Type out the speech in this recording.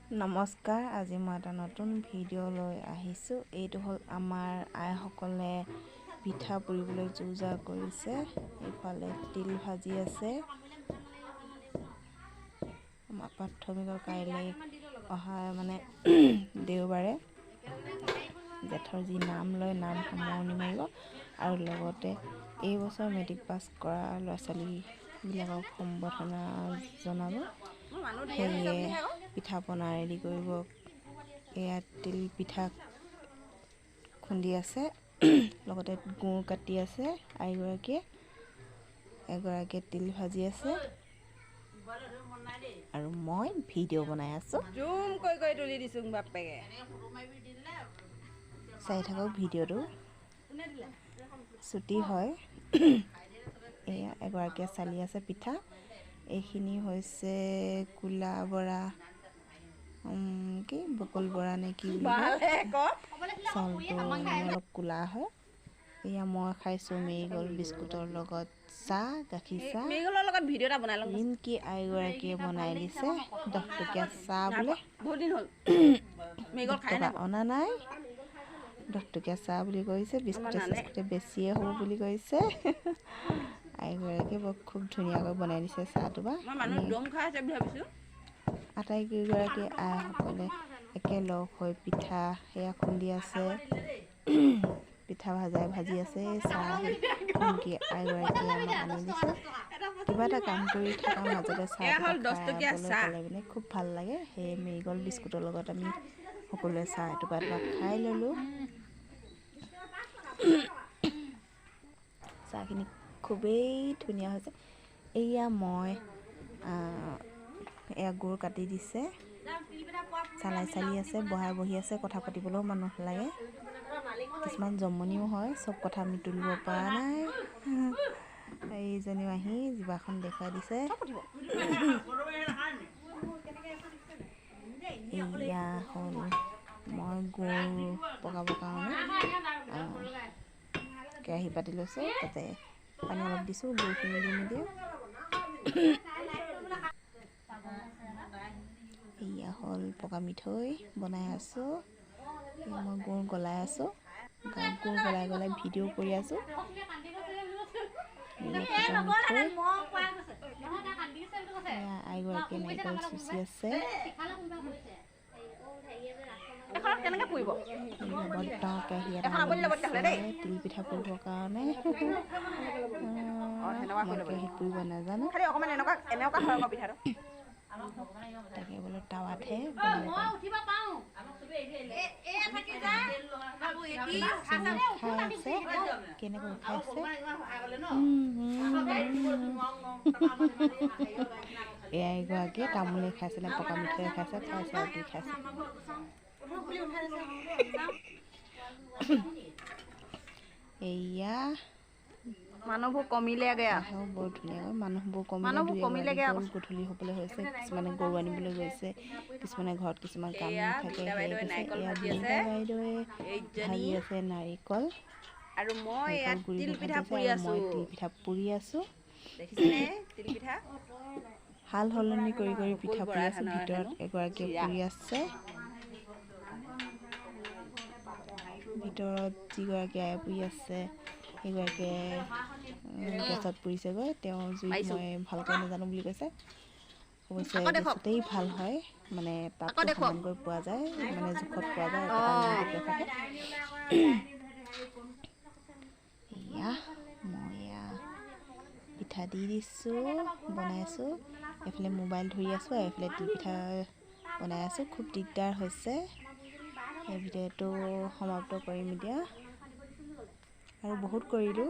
নমস্কাৰ, আজি মই এটা নতুন ভিডিঅ' লৈ আহিছোঁ। এইটো হ'ল আমাৰ আইসকলে পিঠা পুৰিবলৈ যোজা কৰিছে। এইফালে তিল ভাজি আছে। আমাৰ প্ৰাথমিকৰ কাইলৈ অহা দেওবাৰে জেঠৰ যি নাম লয় নাম সামৰণি মাৰিব আৰু লগতে এই বছৰ মেট্ৰিক পাছ কৰা ল'ৰা ছোৱালীবিলাকক সম্বৰ্ধনা জনাব। সেয়ে পিঠা পনা ৰেডি কৰিব। এয়া তিল পিঠা খুন্দি আছে, লগতে গুৰ কাটি আছে এগৰাকীয়ে তিল ভাজি আছে আৰু মই ভিডিঅ' বনাই আছোঁ। চাই থাকক, ভিডিঅ'টো ছুটি হয়। এয়া এগৰাকীয়ে চালি আছে পিঠা। এইখিনি হৈছে কোলা বৰা, বকুল বৰা নে কি বুলি কয়, চাউলটো অলপ কোলা হয়। এয়া মই খাইছোঁ মেৰিগল বিস্কুটৰ লগত চাহ, গাখীৰ চাহ। ৰিনকি আইগৰাকীয়ে বনাই দিছে 10 টকীয়া চাহ বোলে। 10 টকা অনা নাই, 10 টকীয়া চাহ বুলি কৈছে। বিস্কুটে বেছিয়ে হ'ব বুলি কৈছে। আইগৰাকীয়ে খুব ধুনীয়াকৈ বনাই দিছে চাহটো। আটাইকেইগৰাকী আইসকলে একেলগ হৈ পিঠা সেয়া খুন্দি আছে, পিঠা ভাজি আছে। চাহ ৰিনকি আইগৰাকীয়ে আমাক আনি দিছে। কিবা এটা কাম কৰি থকাৰ মাজতে চাহটো খাবলৈ মানে খুব ভাল লাগে। সেই মেৰিগল বিস্কুটৰ লগত আমি সকলোৱে চাহ এটোপা খাই ল'লোঁ। চাহখিনি খুবেই ধুনীয়া হৈছে। এয়া মই এয়া গুৰ কাটি দিছে, চালি আছে, বহি আছে। কথা পাতিবলৈও মানুহ লাগে, কিছুমান জমনিও হয়। চব কথা আমি তুলিব পৰা নাই। এইজনীও আহি জিভাখন দেখুৱাই দিছে। এয়া হ'ল মই গুৰ পগাবৰ কাৰণে কেৰাহী পাতি লৈছোঁ, তাতে পানী অলপ দিছোঁ, গুৰখিনি দি নিদিয়ে। এয়া হ'ল পকা মিঠৈ বনাই আছোঁ। মই গুৰ গলাই আছোঁ, গুৰ গলাই ভিডিঅ' কৰি আছোঁ। আইগৰাকীয়ে নাৰিকল চুচি আছে। তিল পিঠা পুৰিবৰ কাৰণে কেৰাহীত পুৰিব নাজানো, তাকে বোলো টাৱাতহে খাই আছে। কেনেকৈ খাইছে এয়া এগৰাকীয়ে তামোলে খাইছে নে পকা মিঠৈয়ে খাইছে আৰু কি খাইছে। এয়া মানুহবোৰ কমিলে বৰ ধুনীয়াকৈ মানুহবোৰ কমিলে গ'ল। গধূলি হ'বলৈ হৈছে, কিছুমানে গৰু আনিবলৈ গৈছে, কিছুমানে ঘৰত কিছুমান কাম থাকে। এয়া বিনীতা বাইদেৱে ভাজি আছে নাৰিকল আৰু মই তিল পিঠা পুৰি আছোঁ। সাল সলনি কৰি পিঠা পুৰি আছোঁ। ভিতৰত এগৰাকীয়ে পুৰি আছে, ভিতৰত যিগৰাকী আই পুৰি আছে সেইগৰাকীয়ে গেছত পুৰিছেগৈ। তেওঁৰ জুইত মই ভালকৈ নাজানো বুলি কৈছে। অৱশ্যে গেছতেই ভাল হয়, মানে তাপটো সমানকৈ পোৱা যায়, মানে জোখত পোৱা যায়। এয়া মই পিঠা দি দিছোঁ, বনাইছোঁ। এইফালে মোবাইল ধৰি আছোঁ, এইফালে তিল পিঠা বনাই আছোঁ। খুব দিগদাৰ হৈছে। এই ভিডিঅ'টো সমাপ্ত কৰিম এতিয়া, আৰু বহুত কৰিলোঁ।